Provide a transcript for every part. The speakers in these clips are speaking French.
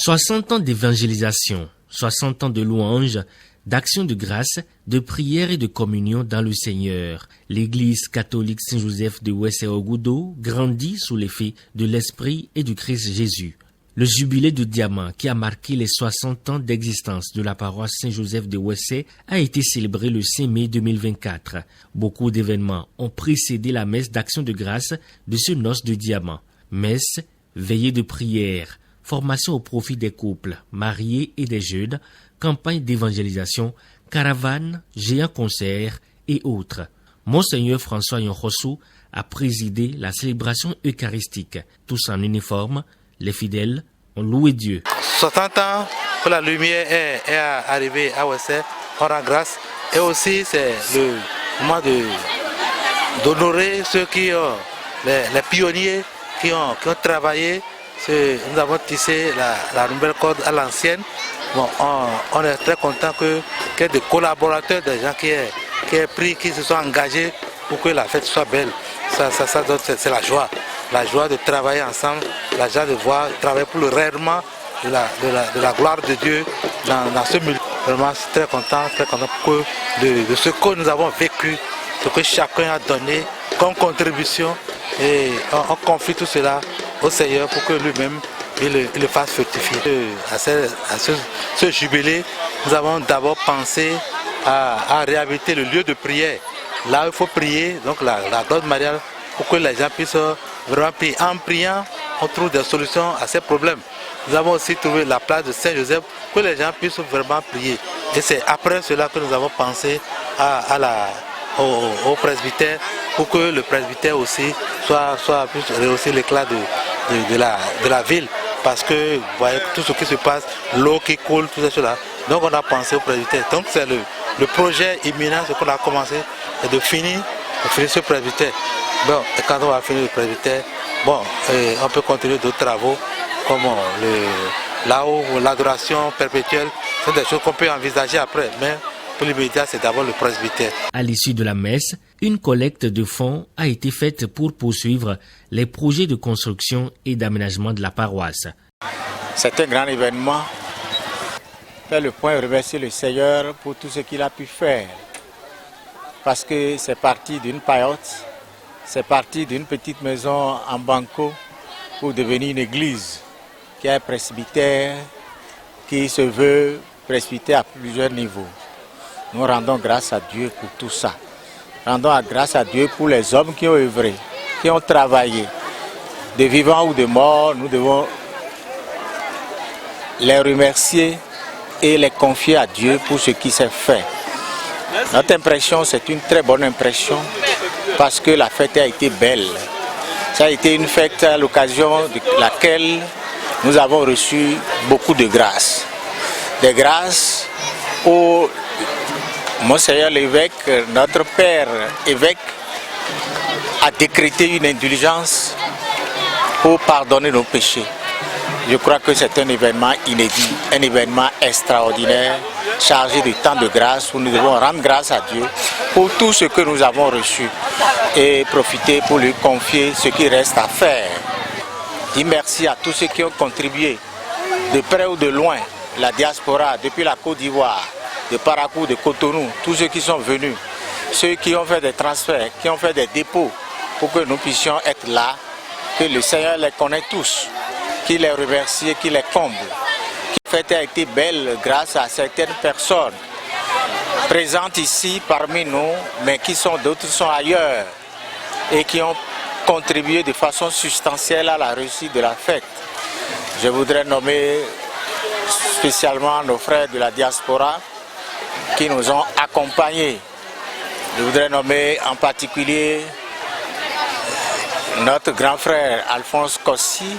60 ans d'évangélisation, 60 ans de louanges, d'action de grâce, de prière et de communion dans le Seigneur. L'Église catholique Saint-Joseph de Ouessé-Ogoudo grandit sous l'effet de l'Esprit et du Christ Jésus. Le jubilé du diamant qui a marqué les 60 ans d'existence de la paroisse Saint-Joseph de Ouessé a été célébré le 5 mai 2024. Beaucoup d'événements ont précédé la messe d'action de grâce de ce noce de diamant. Messe, veillée de prière, formation au profit des couples, mariés et des jeunes, campagne d'évangélisation, caravane, géant concert et autres. Monseigneur François Yonrossou a présidé la célébration eucharistique. Tous en uniforme, les fidèles ont loué Dieu. 60 ans que la lumière est arrivée à Ouessé, on rend grâce. Et aussi c'est le moment d'honorer ceux qui ont, les pionniers qui ont travaillé. Nous avons tissé la nouvelle corde à l'ancienne. Bon, on est très content qu'il y ait des collaborateurs, des gens qui se sont engagés pour que la fête soit belle. C'est la joie. La joie de travailler ensemble, la joie de travailler pour le rayonnement de la gloire de Dieu dans ce milieu. Vraiment, je suis très content de ce que nous avons vécu, ce que chacun a donné comme contribution. Et on confie tout cela au Seigneur pour que lui-même il le fasse fructifier. À ce jubilé, nous avons d'abord pensé à réhabiliter le lieu de prière. Là où il faut prier, donc la grotte mariale, pour que les gens puissent vraiment prier. En priant, on trouve des solutions à ces problèmes. Nous avons aussi trouvé la place de Saint-Joseph pour que les gens puissent vraiment prier. Et c'est après cela que nous avons pensé au presbytère pour que le presbytère aussi puisse rehausser l'éclat de la ville. Parce que vous voyez tout ce qui se passe, l'eau qui coule, tout ça. Donc on a pensé au presbytère. Donc c'est le projet imminent, ce qu'on a commencé, c'est de finir ce presbytère. Bon, et quand on va finir le presbytère, bon, on peut continuer d'autres travaux comme là-haut, l'adoration perpétuelle. Ce sont des choses qu'on peut envisager après, mais pour l'immédiat, c'est d'abord le presbytère. À l'issue de la messe, une collecte de fonds a été faite pour poursuivre les projets de construction et d'aménagement de la paroisse. C'est un grand événement. Faire le point et remercier le Seigneur pour tout ce qu'il a pu faire. Parce que c'est parti d'une paillote, c'est parti d'une petite maison en banco pour devenir une église qui a un presbytère qui se veut presbytère à plusieurs niveaux. Nous rendons grâce à Dieu pour tout ça. Rendons grâce à Dieu pour les hommes qui ont œuvré, qui ont travaillé. De vivants ou de morts, nous devons les remercier et les confier à Dieu pour ce qui s'est fait. Notre impression, c'est une très bonne impression parce que la fête a été belle. Ça a été une fête à l'occasion de laquelle nous avons reçu beaucoup de grâces. Des grâces au Monseigneur l'évêque, notre père évêque, a décrété une indulgence pour pardonner nos péchés. Je crois que c'est un événement inédit, un événement extraordinaire, chargé de tant de grâce, où nous devons rendre grâce à Dieu pour tout ce que nous avons reçu et profiter pour lui confier ce qui reste à faire. Dis merci à tous ceux qui ont contribué, de près ou de loin, la diaspora, depuis la Côte d'Ivoire, de Parakou, de Cotonou, tous ceux qui sont venus, ceux qui ont fait des transferts, qui ont fait des dépôts pour que nous puissions être là, que le Seigneur les connaît tous, qu'il les remercie, qu'il les comble. La fête a été belle grâce à certaines personnes présentes ici parmi nous, mais d'autres sont ailleurs et qui ont contribué de façon substantielle à la réussite de la fête. Je voudrais nommer spécialement nos frères de la diaspora qui nous ont accompagnés. Je voudrais nommer en particulier notre grand frère Alphonse Kossi,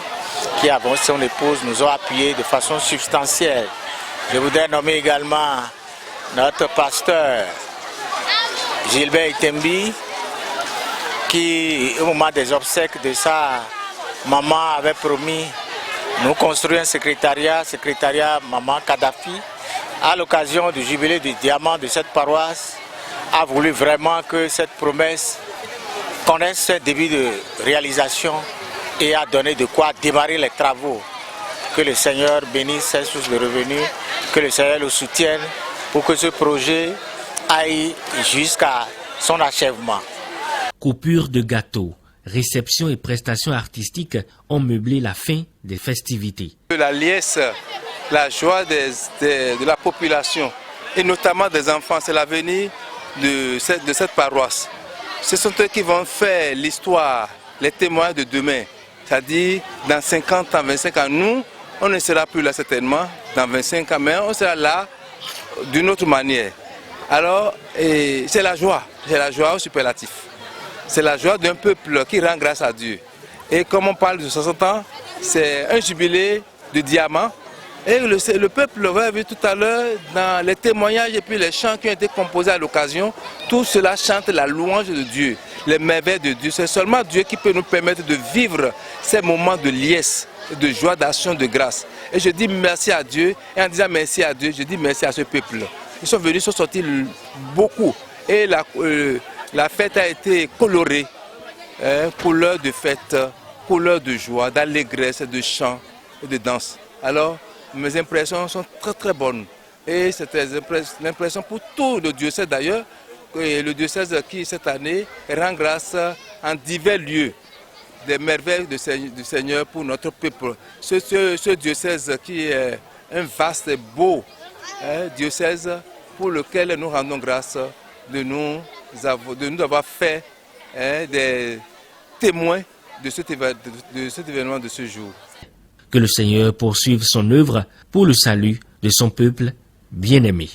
qui avec son épouse nous ont appuyés de façon substantielle. Je voudrais nommer également notre pasteur Gilbert Itembi, qui au moment des obsèques de sa maman avait promis nous construire un secrétariat Maman Kadhafi. À l'occasion du jubilé du diamant de cette paroisse, a voulu vraiment que cette promesse connaisse un début de réalisation et a donné de quoi démarrer les travaux. que le Seigneur bénisse ses sources de revenus, que le Seigneur le soutienne pour que ce projet aille jusqu'à son achèvement. Coupure de gâteaux, réception et prestations artistiques ont meublé la fin des festivités. La liesse, la joie de la population et notamment des enfants, c'est l'avenir de cette paroisse. Ce sont eux qui vont faire l'histoire, les témoins de demain. C'est-à-dire, dans 50 ans, 25 ans, nous, on ne sera plus là certainement, dans 25 ans, mais on sera là d'une autre manière. Alors, c'est la joie au superlatif. C'est la joie d'un peuple qui rend grâce à Dieu. Et comme on parle de 60 ans, c'est un jubilé de diamant. Et le peuple, vous avez vu tout à l'heure, dans les témoignages et puis les chants qui ont été composés à l'occasion, tout cela chante la louange de Dieu, les merveilles de Dieu. C'est seulement Dieu qui peut nous permettre de vivre ces moments de liesse, de joie, d'action, de grâce. Et je dis merci à Dieu, et en disant merci à Dieu, je dis merci à ce peuple. Ils sont venus, ils sont sortis beaucoup. Et la fête a été colorée, couleur de fête, couleur de joie, d'allégresse, de chant et de danse. Alors, mes impressions sont très très bonnes. Et c'est l'impression pour tout le diocèse d'ailleurs, le diocèse qui cette année rend grâce en divers lieux des merveilles du Seigneur pour notre peuple. Ce diocèse qui est un vaste et beau diocèse pour lequel nous rendons grâce de nous avoir fait des témoins de cet événement de ce jour. Que le Seigneur poursuive son œuvre pour le salut de son peuple bien-aimé.